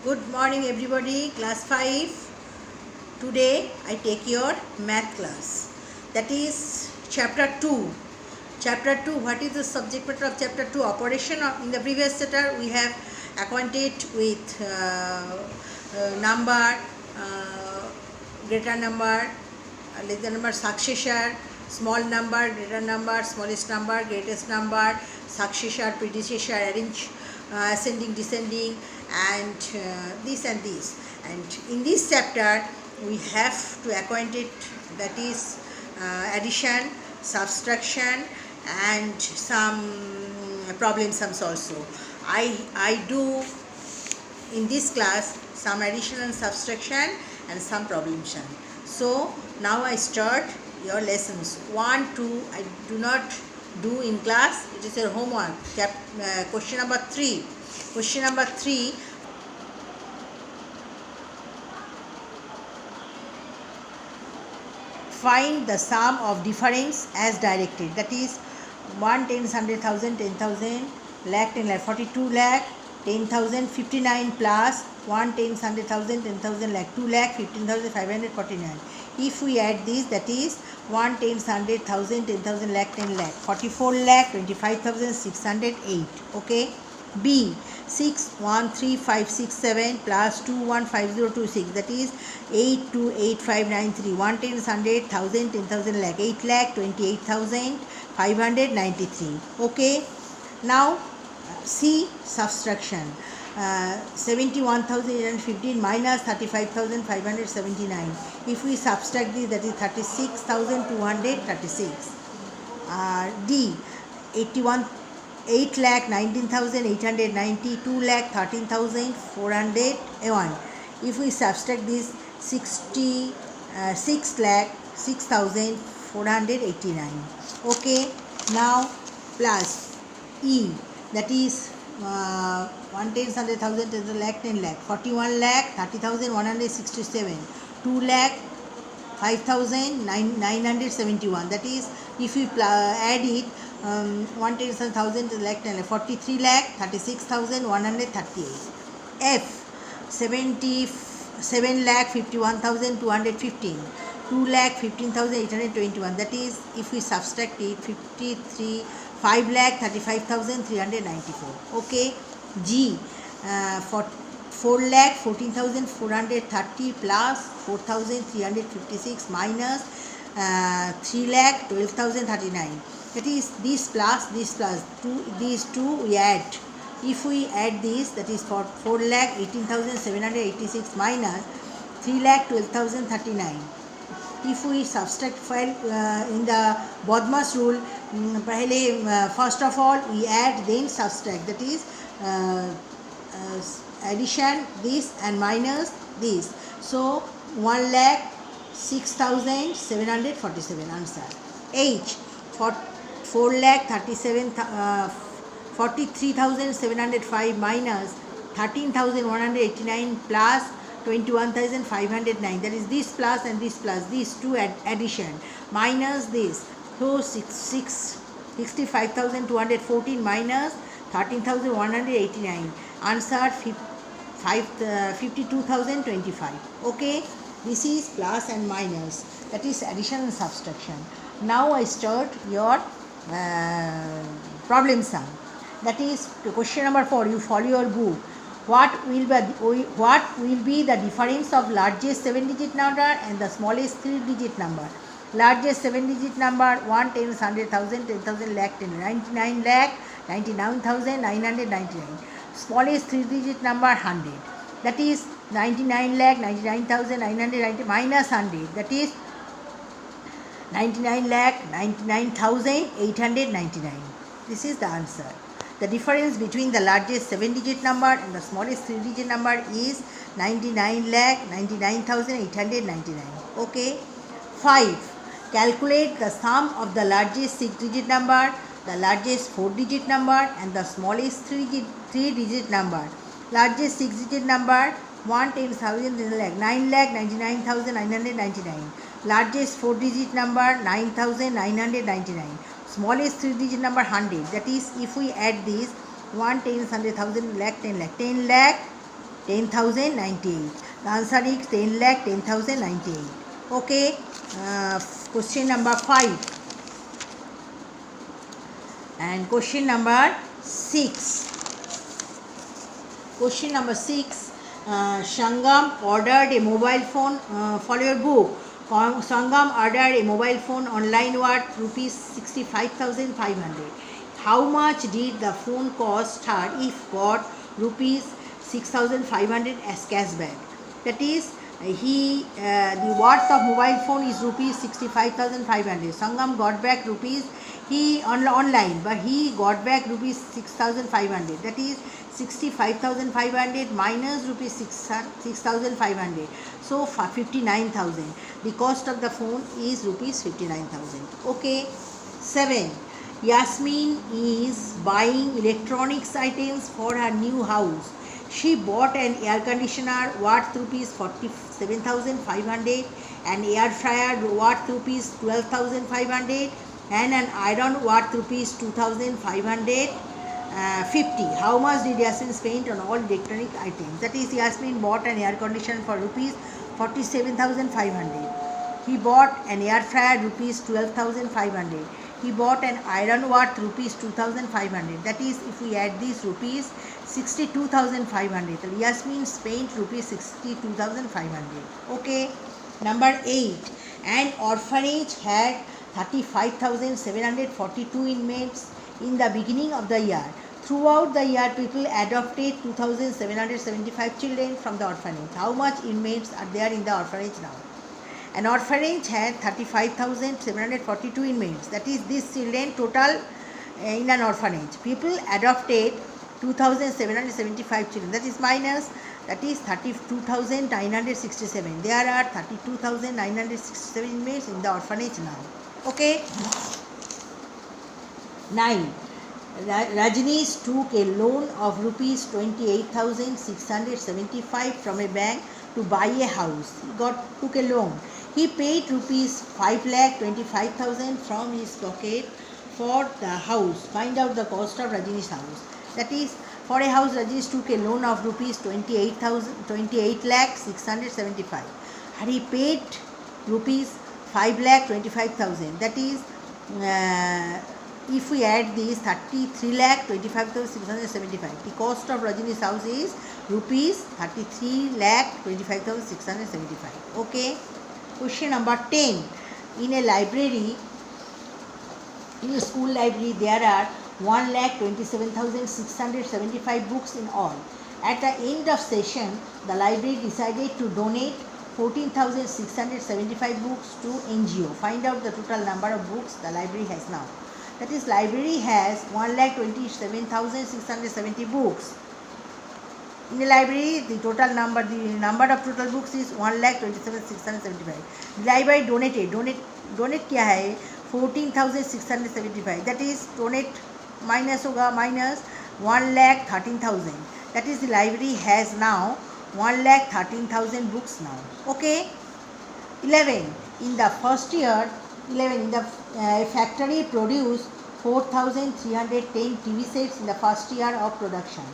Good morning everybody, class 5. Today I take your math class. That is chapter 2. Chapter 2, what is the subject matter of chapter 2? Operation. In the previous chapter we have acquainted with number, greater number, lesser number, successor, small number, greater number, smallest number, greatest number, successor, predecessor, arrange, ascending, descending, and this and this. And in this chapter we have to acquaint it, that is addition, subtraction, and some problem sums also. I do in this class some addition and subtraction and some problem sum. So now I start your lessons. 1, 2 I do not do in class, it is your homework. Question number 3. Question number 3. Find the sum of difference as directed. That is 1, 10, 100,000, 10,000, lakh, 10 lakh, 42 lakh, 10,000, 59 plus 1, 10, 100,000, 10,000, lakh, 2 lakh, 15,549. If we add this, that is 1, 10, 100,000, 10,000, lakh, 10 lakh, 44 lakh, 25,608. Okay. B. 6, 1, 3, 5, 6, 7 plus 2, 1, 5, 0, 2, 6. That is 8, 2, 8, 5, 9, 3. 1, 10, 100,000, 10,000, lakh, 8 lakh, 28,593. Okay. Now C. Subtraction. 71,815 minus 35,579. If we subtract this, that is 36,236. D. 8 lakh 19,890, 2 lakh 13,401. If we subtract this, 6 lakh 6,489. Okay. Now plus E, that is 1, 10, 100,000, 10 lakh, 10 lakh, 41 lakh 30,167, 2 lakh 5,971. That is, if we add it, 1, 10, 1,000, 10 lakh, 10 lakh, 43 lakh 36,138. F. 77 lakh 51,215, 2 lakh 15,821. That is, if we subtract it, 5 lakh 35,394. Okay. G. 4 lakh 14,430 plus 4,356 minus 3 lakh 12,039. That is, this plus these two we add. If we add this, that is 4 lakh 18,786 minus 3 lakh 12,039. If we subtract in the Bodmas rule, first of all we add, then subtract. That is addition this and minus this. So 1 lakh 6,747 answer. H. 4 lakh 43,705 minus 13,189 plus 21,509. That is this plus and this plus, these two addition minus this. So 65,214 minus 13,189. Answer 52,025. Okay. This is plus and minus, that is addition and subtraction. Now I start your problem sum. That is question number 4. You follow your book. What will be the difference of largest 7-digit number and the smallest 3-digit number? Largest 7-digit number 1, 10, 100,000, 10,000, lakh, 10, 99 lakh 99,999. Smallest 3-digit number 100. That is 99 lakh 99,990 minus 100. That is 99 lakh 99,899. This is the answer. The difference between the largest 7-digit number and the smallest 3-digit number is 99 lakh 99,899. Okay. 5. Calculate the sum of the largest 6-digit number, the largest 4-digit number, and the smallest 3-digit number. Largest 6-digit number 1, 10,000, 10 lakh, 9 lakh 99,999. Largest 4-digit number 9,999. Smallest 3-digit number 100. That is, if we add this, 1, 10, 100,000, lakh, 10 lakh, 10 lakh 10,098. The answer is 10 lakh 10,098. Okay. Question number 5 and question number 6. Question number 6. Sangam ordered a mobile phone. Follow your book. Sangam ordered a mobile phone online worth rupees 65,500. How much did the phone cost her if got rupees 6,500 as cashback? That is, the worth of mobile phone is rupees 65,500. Sangam got back rupees online, but he got back rupees 6,500. That is 65,500 minus rupees 6,500. So 59,000. The cost of the phone is rupees 59,000. Okay. 7. Yasmin is buying electronics items for her new house. She bought an air conditioner worth rupees 47,500, an air fryer worth rupees 12,500, and an iron worth rupees 2,550. How much did Yasmin spend on all electronic items? That is, Yasmin bought an air conditioner for rupees 47,500. He bought an air fryer rupees 12,500. He bought an iron worth rupees 2,500. That is, if we add these rupees, 62,500. So Yasmin spent rupees 62,500. Okay. Number 8. An orphanage had 35,742 inmates in the beginning of the year. Throughout the year, people adopted 2,775 children from the orphanage. How much inmates are there in the orphanage now? An orphanage had 35,742 inmates. That is, these children total in an orphanage. People adopted 2,775 children. That is minus. That is 32,967. There are 32,967 inmates in the orphanage now. Okay. 9. Rajneesh took a loan of rupees 28,675 from a bank to buy a house. He took a loan. He paid rupees 5,25,000 from his pocket for the house. Find out the cost of Rajneesh's house. That is, for a house, Rajneesh took a loan of rupees 28,675. And he paid rupees 5,25,000. That is, if we add these 33,25,675, the cost of Rajneesh's house is rupees 33,25,675. Okay. Question number 10. In a library, in a school library, there are 1,27,675 books in all. At the end of session, the library decided to donate 14,675 books to NGO. Find out the total number of books the library has now. That is, library has 1,27,670 books. In the library, the number of total books is 1,27,675. The library donate क्या है 14,675. That is, donate minus होगा minus 1,13,000. That is, the library has now 1,13,000 books now. Okay. 11. In the first year, factory produced 4,310 TV sets in the first year of production.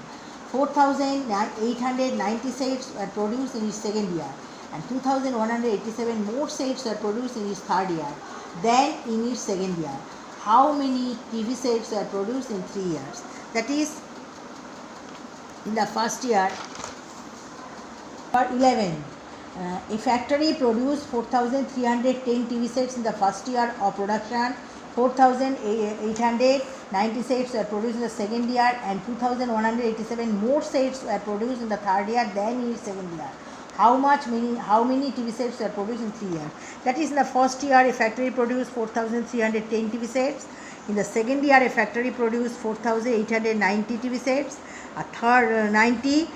4,890 sets were produced in its second year, and 2,187 more sets were produced in its third year than in its second year. How many TV sets were produced in 3 years? That is, in the first year. 11. A factory produced 4,310 TV sets in the first year of production. 4,890 sets were produced in the second year, and 2,187 more sets were produced in the third year than in its second year. How many TV sets were produced in 3 years? That is, in the first year, a factory produced 4,310 TV sets. In the second year, a factory produced 4,890 TV sets. Second 90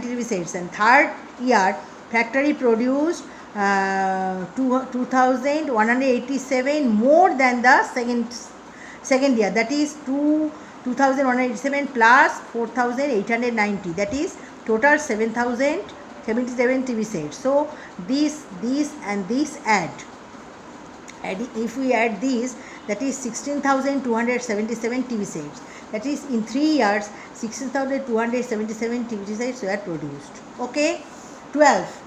TV sets, and third year, factory produced 2,187 more than the second year. That is 2,187 plus 4,890. That is total 7,077 TV sets. So this and this add. If we add these, that is 16,277 TV sets. That is, in 3 years, 16,277 TV sets were produced. Okay. 12.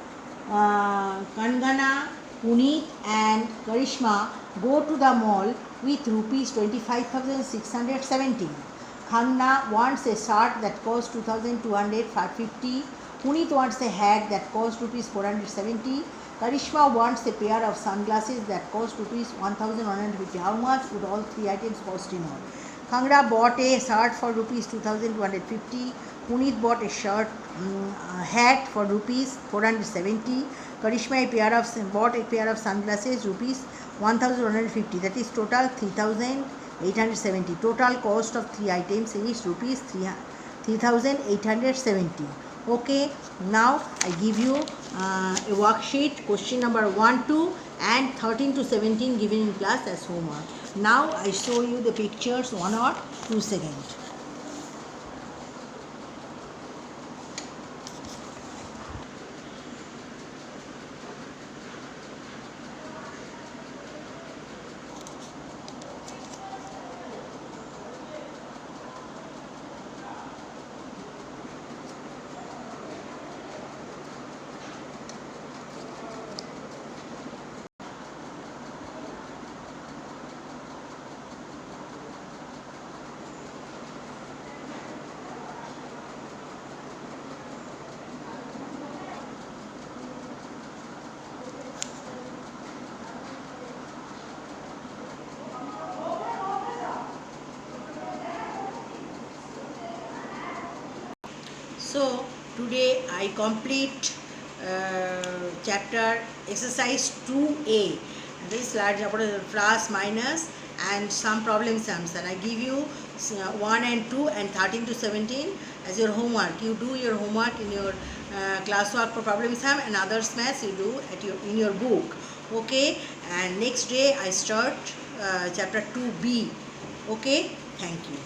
Kangana, Puneet and Karishma go to the mall with rupees 25,670. Kangana wants a shirt that costs 2,250. Puneet wants a hat that costs rupees 470. Karishma wants a pair of sunglasses that cost rupees 1,150. How much would all three items cost in all? Kangra bought a shirt for rupees 2,250. Puneet bought a hat for rupees 470. Karishma bought a pair of sunglasses rupees 1,150. That is total 3,870. Total cost of three items is rupees 3,870. Okay, now I give you a worksheet, question number 1, 2 and 13 to 17 given in class as homework. Now I show you the pictures 1 or 2 seconds. So today I complete chapter exercise 2A. This large plus minus and some problem sums, and I give you 1 and 2 and 13 to 17 as your homework. You do your homework in your classwork for problem sum, and others maths you do in your book. Okay, and next day I start chapter 2B. Okay, thank you.